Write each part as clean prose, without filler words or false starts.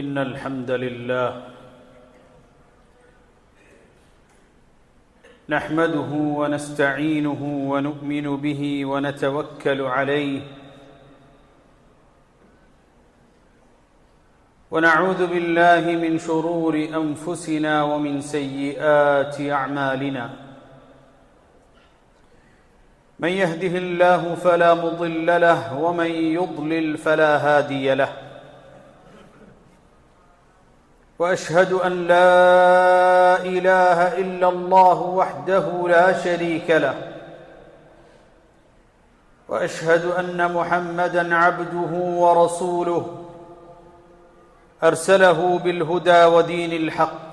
إن الحمد لله نحمده ونستعينه ونؤمن به ونتوكل عليه ونعوذ بالله من شرور أنفسنا ومن سيئات أعمالنا من يهده الله فلا مضل له ومن يضلل فلا هادي له وأشهد أن لا إله إلا الله وحده لا شريك له وأشهد أن محمدًا عبده ورسوله أرسله بالهدى ودين الحق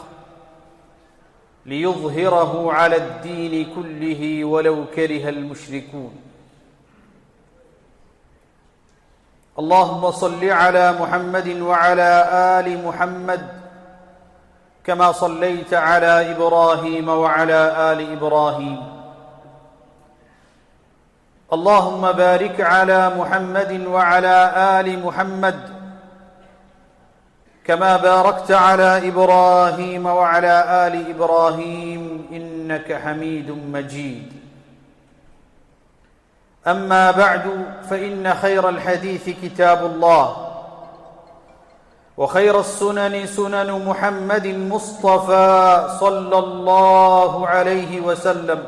ليظهره على الدين كله ولو كره المشركون اللهم صل على محمد وعلى آل محمد كما صليت على إبراهيم وعلى آل إبراهيم اللهم بارك على محمد وعلى آل محمد كما باركت على إبراهيم وعلى آل إبراهيم إنك حميد مجيد أما بعد فإن خير الحديث كتاب الله وخير السنن سنن محمد مصطفى صلى الله عليه وسلم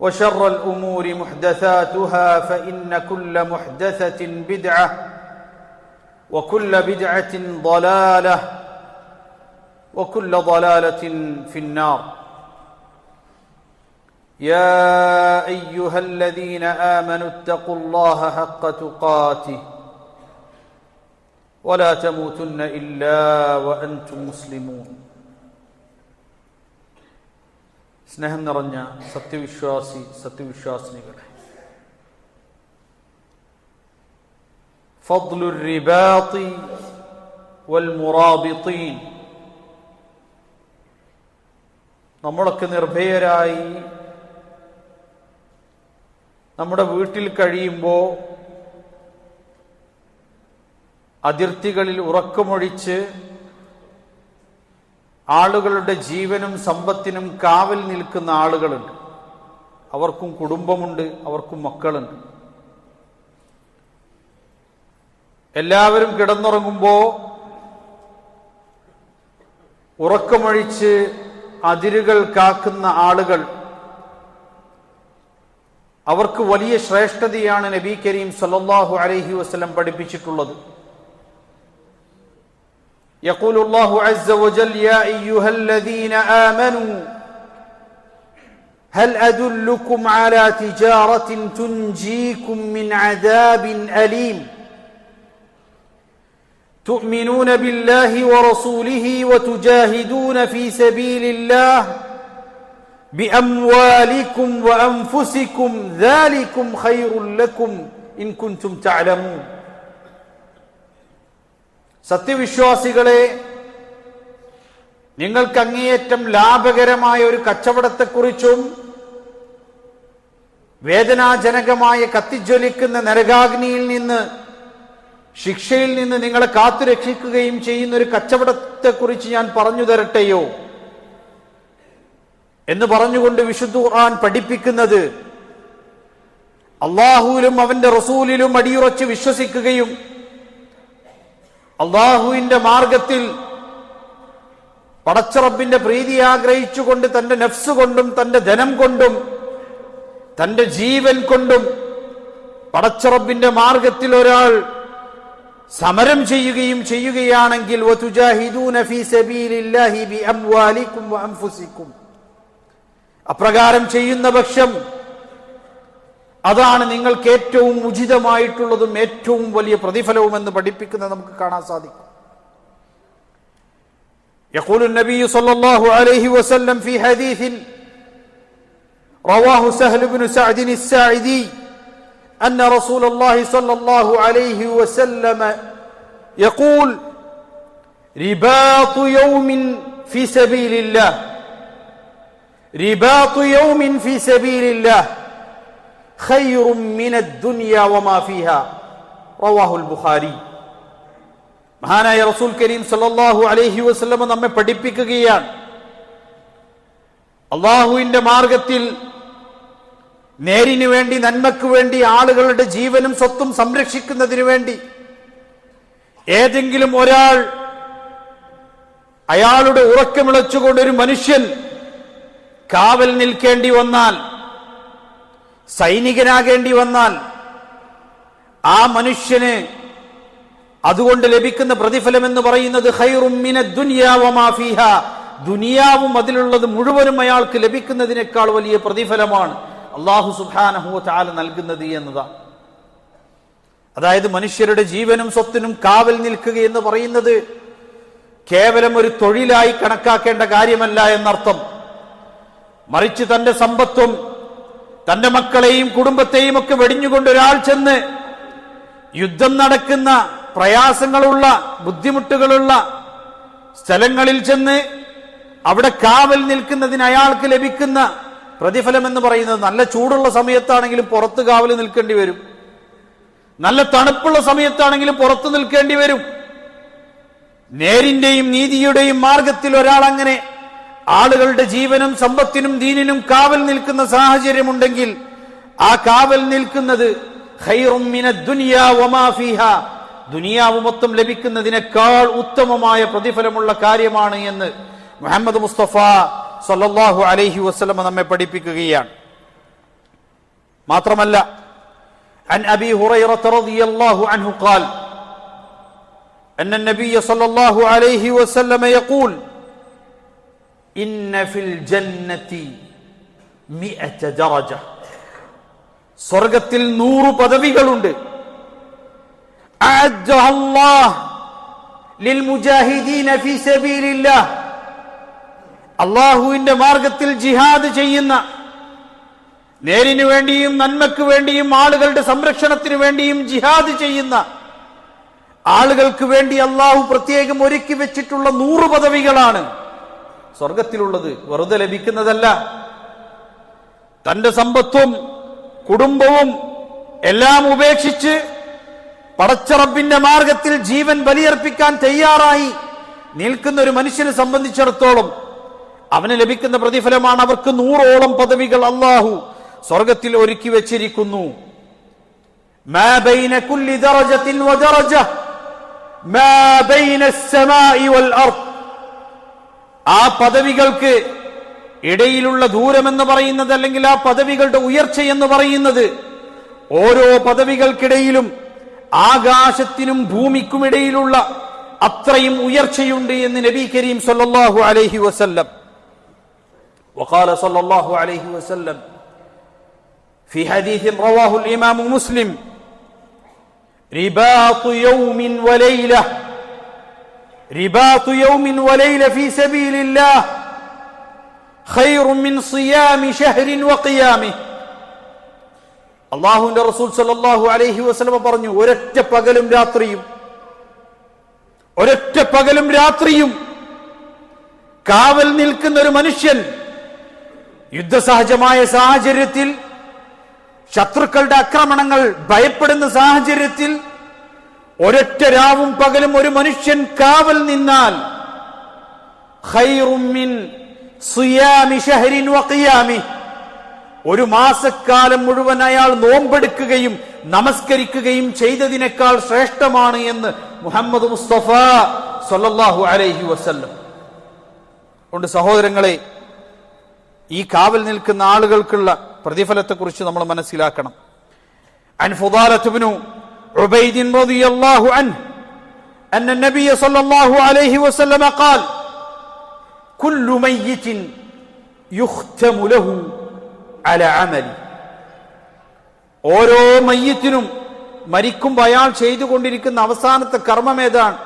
وشر الأمور محدثاتها فإن كل محدثة بدعة وكل بدعة ضلالة وكل ضلالة في النار يا أيها الذين آمنوا اتقوا الله حق تقاته ولا تموتن إلا وأنتم مسلمون സ്നേഹം നിറഞ്ഞ സത്യവിശ്വാസിനികളെ, ഫദ്ലു റിബാത്തി വൽ മുറാബിത്തീൻ. നമ്മളൊക്കെ നിർഭയരായി നമ്മുടെ വീട്ടിൽ കഴിയുമ്പോൾ അതിർത്തികളിൽ ഉറക്കമൊഴിച്ച് ആളുകളുടെ ജീവനും സമ്പത്തിനും കാവൽ നിൽക്കുന്ന ആളുകളുണ്ട്. അവർക്കും കുടുംബമുണ്ട്, അവർക്കും മക്കളുണ്ട്. എല്ലാവരും കിടന്നുറങ്ങുമ്പോൾ ഉറക്കമൊഴിച്ച് അതിരുകൾ കാക്കുന്ന ആളുകൾ, അവർക്ക് വലിയ ശ്രേഷ്ഠതയാണ് നബി കരീം സല്ലല്ലാഹു അലൈഹി വസല്ലം പഠിപ്പിച്ചിട്ടുള്ളത്. يقول الله عز وجل يا أيها الذين آمنوا هل أدلكم على تجارة تنجيكم من عذاب أليم تؤمنون بالله ورسوله وتجاهدون في سبيل الله بأموالكم وأنفسكم ذلكم خير لكم إن كنتم تعلمون. സത്യവിശ്വാസികളെ, നിങ്ങൾക്ക് അങ്ങേയറ്റം ലാഭകരമായ ഒരു കച്ചവടത്തെക്കുറിച്ചും വേദനാജനകമായ കത്തിജ്വലിക്കുന്ന നരകാഗ്നിയിൽ നിന്ന്, ശിക്ഷയിൽ നിന്ന് നിങ്ങളെ കാത്തുരക്ഷിക്കുകയും ചെയ്യുന്ന ഒരു കച്ചവടത്തെക്കുറിച്ച് ഞാൻ പറഞ്ഞു തരട്ടെയോ എന്ന് പറഞ്ഞുകൊണ്ട് വിശുദ്ധ ഖുർആൻ പഠിപ്പിക്കുന്നത്, അല്ലാഹുവിലും അവന്റെ റസൂലിലും അടിയുറച്ച് വിശ്വസിക്കുകയും അള്ളാഹുവിന്റെ മാർഗത്തിൽ പടച്ചറബിന്റെ പ്രീതി ആഗ്രഹിച്ചുകൊണ്ട് തന്റെ നഫ്സ് കൊണ്ടും തന്റെ ധനം കൊണ്ടും തന്റെ ജീവൻ കൊണ്ടും പടച്ചറബിന്റെ മാർഗത്തിൽ ഒരാൾ സമരം ചെയ്യുകയാണെങ്കിൽ വതുജാഹിദൂന ഫീ സബീലില്ലാഹി ബിഅംവാലികും വഅൻഫുസികും, അപ്രകാരം ചെയ്യുന്ന പക്ഷം അതാണ് നിങ്ങൾക്ക് ഏറ്റവും ഉചിതമായിട്ടുള്ളതും ഏറ്റവും വലിയ പ്രതിഫലവും എന്ന് പഠിപ്പിക്കുന്നത് നമുക്ക് കാണാൻ സാധിക്കും. يقول النبي صلى الله عليه وسلم في حديث رواه سهل بن سعد الساعدي أن رسول الله صلى الله عليه وسلم يقول رباط يوم في سبيل الله رباط يوم في سبيل الله ഖൈറും മിനദ്ദുനിയ വമാ ഫീഹാ റവാഹുൽ ബുഖാരി. മഹാനായ റസൂൽ കരീം സല്ലല്ലാഹു അലൈഹി വസല്ലം നമ്മെ പഠിപ്പിക്കുകയാണ്, അള്ളാഹുവിന്റെ മാർഗത്തിൽ നേരിനു വേണ്ടി, നന്മയ്ക്ക് വേണ്ടി, ആളുകളുടെ ജീവനും സ്വത്തും സംരക്ഷിക്കുന്നതിന് വേണ്ടി ഏതെങ്കിലും ഒരാൾ അയാളുടെ ഉറക്കമിളച്ചുകൊണ്ട് ഒരു മനുഷ്യൻ കാവൽ നിൽക്കേണ്ടി വന്നാൽ, സൈനികനാകേണ്ടി വന്നാൽ, ആ മനുഷ്യന് അതുകൊണ്ട് ലഭിക്കുന്ന പ്രതിഫലം എന്ന് പറയുന്നത് ഖൈറും മിനദ് ദുനിയാ വമാ ഫീഹാ, ദുനിയാവും അതിലുള്ളത് മുഴുവനും അയാൾക്ക് ലഭിക്കുന്നതിനേക്കാൾ വലിയ പ്രതിഫലമാണ് അല്ലാഹു സുബ്ഹാനഹു വ തആല നൽകുന്നത് എന്നതാണ്. അതായത് മനുഷ്യരുടെ ജീവനും സ്വത്തിനും കാവൽ നിൽക്കുക എന്ന് പറയുന്നത് കേവലം ഒരു തൊഴിലായി കണക്കാക്കേണ്ട കാര്യമല്ല എന്നർത്ഥം. മറിച്ച് തന്റെ സമ്പത്തും തന്റെ മക്കളെയും കുടുംബത്തെയും ഒക്കെ വെടിഞ്ഞുകൊണ്ട് ഒരാൾ ചെന്ന് യുദ്ധം നടക്കുന്ന, പ്രയാസങ്ങളുള്ള, ബുദ്ധിമുട്ടുകളുള്ള സ്ഥലങ്ങളിൽ ചെന്ന് അവിടെ കാവൽ നിൽക്കുന്നതിന് അയാൾക്ക് ലഭിക്കുന്ന പ്രതിഫലം എന്ന് പറയുന്നത്, നല്ല ചൂടുള്ള സമയത്താണെങ്കിലും പുറത്ത് കാവൽ നിൽക്കേണ്ടി വരും, നല്ല തണുപ്പുള്ള സമയത്താണെങ്കിലും പുറത്തു നിൽക്കേണ്ടി വരും. നേരിന്റെയും നീതിയുടെയും മാർഗത്തിൽ ഒരാൾ അങ്ങനെ ആളുകളുടെ ജീവനും സമ്പത്തിനും ദീനിനും കാവൽ നിൽക്കുന്ന സാഹചര്യമുണ്ടെങ്കിൽ ആ കാവൽ നിൽക്കുന്നത് ഖൈറും മിനദ് ദുനിയാ വമാ ഫീഹാ, ദുനിയാവ് മൊത്തം ലഭിക്കുന്നതിനേക്കാൾ ഉത്തമമായ പ്രതിഫലമുള്ള കാര്യമാണ് എന്ന് മുഹമ്മദ് മുസ്തഫ സല്ലല്ലാഹു അലൈഹി വസല്ലം നമ്മെ പഠിപ്പിക്കുകയാണ്. മാത്രമല്ല, عن أبي هريرة رضي الله عنه قال أن النبي صلى الله عليه وسلم يقول إن في الجنة 100 درجة, സ്വർഗത്തിൽ 100 പദവികളുണ്ട്. أعدها الله للمجاهدين في سبيل الله, അല്ലാഹുവിന്റെ മാർഗത്തിൽ ജിഹാദ് ചെയ്യുന്ന, നേരിനു വേണ്ടിയും നന്മയ്ക്ക് വേണ്ടിയും ആളുകളുടെ സംരക്ഷണത്തിന് വേണ്ടിയും ജിഹാദ് ചെയ്യുന്ന ആളുകൾക്ക് വേണ്ടി അള്ളാഹു പ്രത്യേകം ഒരുക്കി വെച്ചിട്ടുള്ള 100 പദവികളാണ് സ്വർഗത്തിലുള്ളത്. വെറുതെ ലഭിക്കുന്നതല്ല. തന്റെ സമ്പത്തും കുടുംബവും എല്ലാം ഉപേക്ഷിച്ച് പടച്ച റബ്ബിന്റെ മാർഗത്തിൽ ജീവൻ ബലിയർപ്പിക്കാൻ തയ്യാറായി നിൽക്കുന്ന ഒരു മനുഷ്യനെ സംബന്ധിച്ചിടത്തോളം അവന് ലഭിക്കുന്ന പ്രതിഫലമാണ് അവർക്ക് 100ഓളം പദവികൾ അള്ളാഹു സ്വർഗത്തിൽ ഒരുക്കി വെച്ചിരിക്കുന്നു. മാ ബൈന കുല്ലി ദറജത്തിൻ വദറജ മാ ബൈന അസ്സമാഇ വൽ അർദ്, ആ പദവികൾക്ക് ഇടയിലുള്ള ദൂരമെന്ന് പറയുന്നത്, അല്ലെങ്കിൽ ആ പദവികളുടെ ഉയർച്ച എന്ന് പറയുന്നത്, ഓരോ പദവികൾക്കിടയിലും ആകാശത്തിനും ഭൂമിക്കുമിടയിലുള്ള അത്രയും ഉയർച്ചയുണ്ട് എന്ന് നബി കരീം സല്ലല്ലാഹു അലൈഹി വസല്ലം. وقال صلى الله عليه وسلم في حديث رواه الإمام مسلم رباط يوم وليلة في سبيل الله خير من صيام شهر وقيامه. അല്ലാഹുവിന്റെ റസൂൽ സല്ലല്ലാഹു അലൈഹി വസല്ലം പറഞ്ഞു, ഒരൊറ്റ പകലും രാത്രിയും കാവൽ നിൽക്കുന്ന ഒരു മനുഷ്യൻ യുദ്ധസഹജമായ സാഹചര്യത്തിൽ, ശത്രുക്കളുടെ ആക്രമണങ്ങൾ ഭയപ്പെടുന്ന സാഹചര്യത്തിൽ ഒരൊറ്റ രാവും പകലും ഒരു മനുഷ്യൻ കാവൽ നിന്നാൽ ഖൈറും മിൻ സിയാമി ശഹരിൻ വഖിയാമി, ഒരു മാസക്കാലം മുഴുവൻ അയാൾ നോമ്പെടുക്കുകയും നമസ്കരിക്കുകയും ചെയ്തതിനേക്കാൾ ശ്രേഷ്ഠമാണ് എന്ന് മുഹമ്മദ് മുസ്തഫ സല്ലല്ലാഹു അലൈഹി വസല്ലം. കൊണ്ട് സഹോദരങ്ങളെ, ഈ കാവൽ നിൽക്കുന്ന ആളുകൾക്കുള്ള പ്രതിഫലത്തെക്കുറിച്ച് നമ്മൾ മനസ്സിലാക്കണം. അൻ ഫുദാലത്ത് ഇബ്നു ഉബൈദ് റളിയല്ലാഹു അൻഹു അന്ന നബിയ സല്ലല്ലാഹു അലൈഹി വസല്ലം ഖാൽ കുല്ലു മയ്യിത്തിൻ യുഖ്തമു ലഹു അലാ അമലി, ഓരോ മയ്യിത്തിനും മരിക്കുമ്പോൾ അയാൾ ചെയ്തുകൊണ്ടിരിക്കുന്ന അവസാനത്തെ കർമ്മം ഏതാണ്,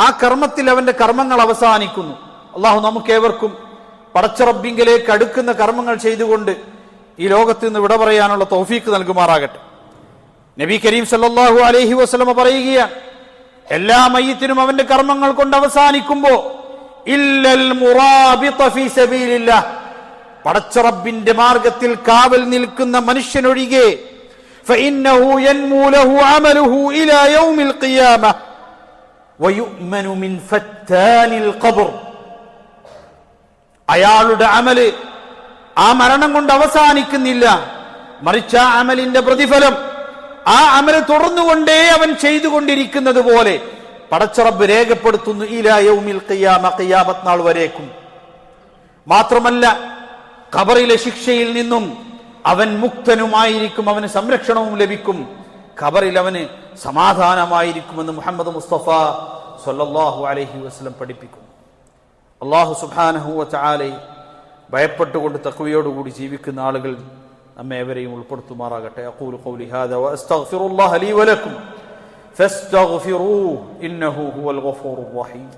ആ കർമ്മത്തിൽ അവന്റെ കർമ്മങ്ങൾ അവസാനിക്കുന്നു. അള്ളാഹു നമുക്കേവർക്കും പടച്ച റബ്ബിങ്കലേക്ക് അടുക്കുന്ന കർമ്മങ്ങൾ ചെയ്തുകൊണ്ട് ഈ ലോകത്ത് നിന്ന് വിട പറയാനുള്ള തൗഫീക്ക് നൽകുമാറാകട്ടെ. നബി കരീം സല്ലല്ലാഹു അലൈഹി വസല്ലം പറയുകയാണ്, എല്ലാ മയ്യിത്തിനും അവന്റെ കർമ്മങ്ങൾ കൊണ്ട് അവസാനിക്കുമ്പോ ഇല്ലൽ മുറാബിത ഫീ സബീലില്ലാഹ്, പടച്ച റബ്ബിന്റെ മാർഗത്തിൽ കാവൽ നിൽക്കുന്ന മനുഷ്യനൊഴികെ ഫഇന്നഹു യൻമൂ ലഹു അമലുഹു ഇലാ യൗമിൽ ഖിയാമ വയുഅ്മനു മിൻ ഫത്താനിൽ ഖബ്ർ. അയാളുടെ അമല് ആ മരണം കൊണ്ട് അവസാനിക്കുന്നില്ല, മറിച്ച് ആ അമലിന്റെ പ്രതിഫലം ആ അമല് തുടർന്നുകൊണ്ടേ അവൻ ചെയ്തുകൊണ്ടിരിക്കുന്നത് പോലെ പടച്ച റബ്ബ് രേഖപ്പെടുത്തുന്നു ഇലാ യൗമിൽ ഖിയാമ, ഖിയാമത്ത് നാൾ വരേക്കും. മാത്രമല്ല ഖബറിലെ ശിക്ഷയിൽ നിന്നും അവൻ മുക്തനുമായിരിക്കും, അവന് സംരക്ഷണവും ലഭിക്കും, ഖബറിൽ അവന് സമാധാനമായിരിക്കുമെന്ന് മുഹമ്മദ് മുസ്തഫ സ്വല്ലല്ലാഹു അലൈഹി വസല്ലം പഠിപ്പിക്കുന്നു. അല്ലാഹു സുബ്ഹാനഹു വ തആലയെ ഭയപ്പെട്ടുകൊണ്ട് തഖ്വയോടുകൂടി ജീവിക്കുന്ന ആളുകൾ നമ്മെ ഏവരെയും ഉൾപ്പെടുത്തുമാറാകട്ടെ. അഖൂലു ഖൗലി ഹാദാ വ അസ്തഗ്ഫിറുല്ലാഹ ലീ വ ലക്കും ഫസ്തഗ്ഫിറൂഹു ഇന്നഹു ഹുവൽ ഗഫൂറുർ റഹീം.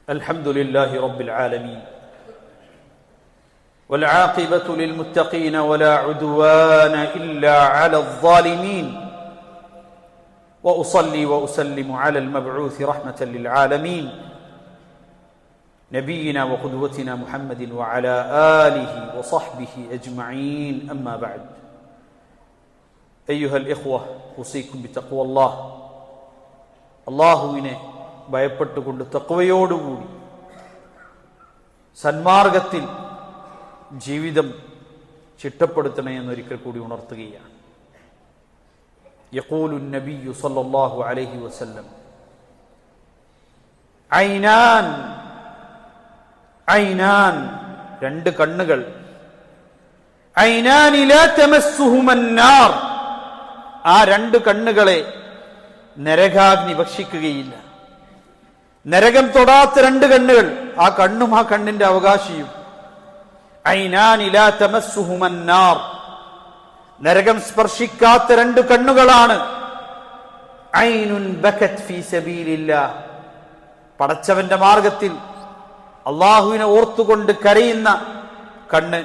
الحمد لله رب العالمين والعاقبة للمتقين ولا عدوان إلا على الظالمين وأصلي وأسلم على المبعوث رحمة للعالمين نبينا وقدوتنا محمد وعلى آله وصحبه أجمعين أما بعد أيها الإخوة أوصيكم بتقوى الله. അല്ലാഹുവിനെ ഭയപ്പെട്ടുകൊണ്ട് തഖ്വയോടുകൂടി സന്മാർഗത്തിൽ ജീവിതം ചിട്ടപ്പെടുത്തണേ എന്നൊരിക്കൽ കൂടി ഉണർത്തുകയാണ്. യഖൂലു നബിയ്യു സല്ലല്ലാഹു അലൈഹി വസല്ലം ഐനാൻ ഐനാൻ, രണ്ട് കണ്ണുകൾ, ഐനാനി ലാ തമസ്സുഹുമന്നാർ, ആ രണ്ട് കണ്ണുകളെ നരകാഗ്നി ഭക്ഷിക്കുകയില്ല. നരകം തൊടാത്ത രണ്ട് കണ്ണുകൾ, ആ കണ്ണും ആ കണ്ണിന്റെ അവകാശിയും. ഐനാനി ലാ തമസ്സുഹുമന്നാർ, നരകം സ്പർശിക്കാത്ത രണ്ട് കണ്ണുകളാണ്. ഐനുൻ ബകത് ഫീ സബീലില്ലാഹ്, പടച്ചവന്റെ മാർഗത്തിൽ അല്ലാഹുവിനെ ഓർത്തുകൊണ്ട് കരയുന്ന കണ്ണ്.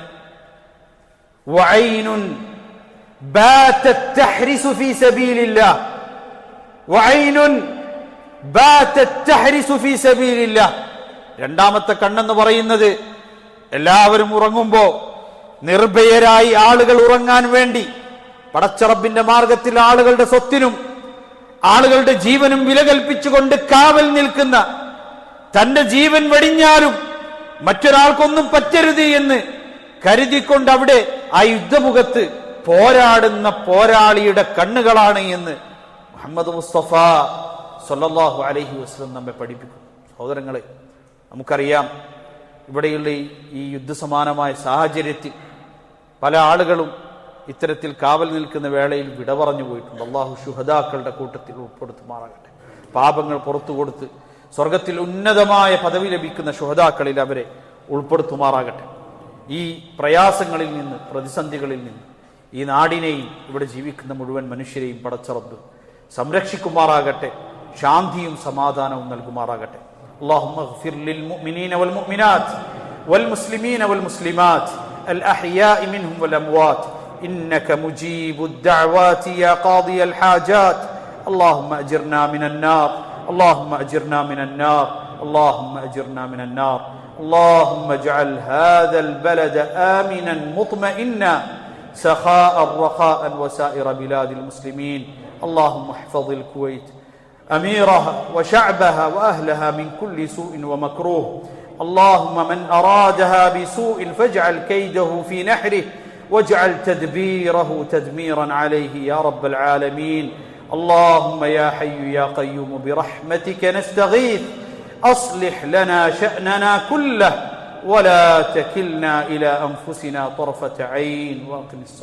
വഐനുൻ ബാതത് തഹ്രിസു ഫീ സബീലില്ലാഹ്, വഐനുൻ ബാതത് തഹ്രിസു ഫീ സബീലില്ലാഹ്. രണ്ടാമത്തെ കണ്ണെന്ന് പറയുന്നത് എല്ലാവരും ഉറങ്ങുമ്പോ നിർഭയരായി ആളുകൾ ഉറങ്ങാൻ വേണ്ടി പടച്ച റബ്ബിന്റെ മാർഗത്തിൽ ആളുകളുടെ സ്വത്തിനും ആളുകളുടെ ജീവനും വില കൽപ്പിച്ചുകൊണ്ട് കാവൽ നിൽക്കുന്ന, തന്റെ ജീവൻ വെടിഞ്ഞാലും മറ്റൊരാൾക്കൊന്നും പറ്റരുത് എന്ന് കരുതിക്കൊണ്ട് അവിടെ ആ യുദ്ധമുഖത്ത് പോരാടുന്ന പോരാളിയുടെ കണ്ണുകളാണ് എന്ന് മുഹമ്മദ് മുസ്തഫ സ്വല്ലല്ലാഹു അലൈഹി വസല്ലം നമ്മെ പഠിപ്പിക്കും. സഹോദരങ്ങളെ, നമുക്കറിയാം ഇവിടെയുള്ള ഈ യുദ്ധസമാനമായ സാഹചര്യത്തിൽ പല ആളുകളും ഇത്തരത്തിൽ കാവൽ നിൽക്കുന്ന വേളയിൽ വിട പറഞ്ഞു പോയിട്ടുണ്ട്. അല്ലാഹു ശുഹദാക്കളുടെ കൂട്ടത്തിൽ ഉൾപ്പെടുത്തുമാറാകട്ടെ. പാപങ്ങൾ പുറത്തു കൊടുത്ത് സ്വർഗത്തിൽ ഉന്നതമായ പദവി ലഭിക്കുന്ന ശുഹദാക്കളിൽ അവരെ ഉൾപ്പെടുത്തുമാറാകട്ടെ. ഈ പ്രയാസങ്ങളിൽ നിന്ന്, പ്രതിസന്ധികളിൽ നിന്ന് ഈ നാടിനെയും ഇവിടെ ജീവിക്കുന്ന മുഴുവൻ മനുഷ്യരെയും പടച്ച റബ്ബ് സംരക്ഷിക്കുമാറാകട്ടെ, ശാന്തിയും സമാധാനവും നൽകുമാറാകട്ടെ. اللهم اغفر للمؤمنين والمؤمنات والمسلمين والمسلمات الأحياء منهم والأموات إنك مجيب الدعوات يا قاضي الحاجات. اللهم أجرنا من النار، اللهم أجرنا من النار، اللهم أجرنا من النار. اللهم اجعل هذا البلد آمنا مطمئنا سخاء رخاء وسائر بلاد المسلمين. اللهم احفظ الكويت أميرها وشعبها وأهلها من كل سوء ومكروه. اللهم من أرادها بسوء فاجعل كيده في نحره واجعل تدبيره تدميرا عليه يا رب العالمين. اللهم يا حي يا قيوم برحمتك نستغيث، أصلح لنا شأننا كله ولا تكلنا إلى أنفسنا طرفة عين. وأقم الصلاة.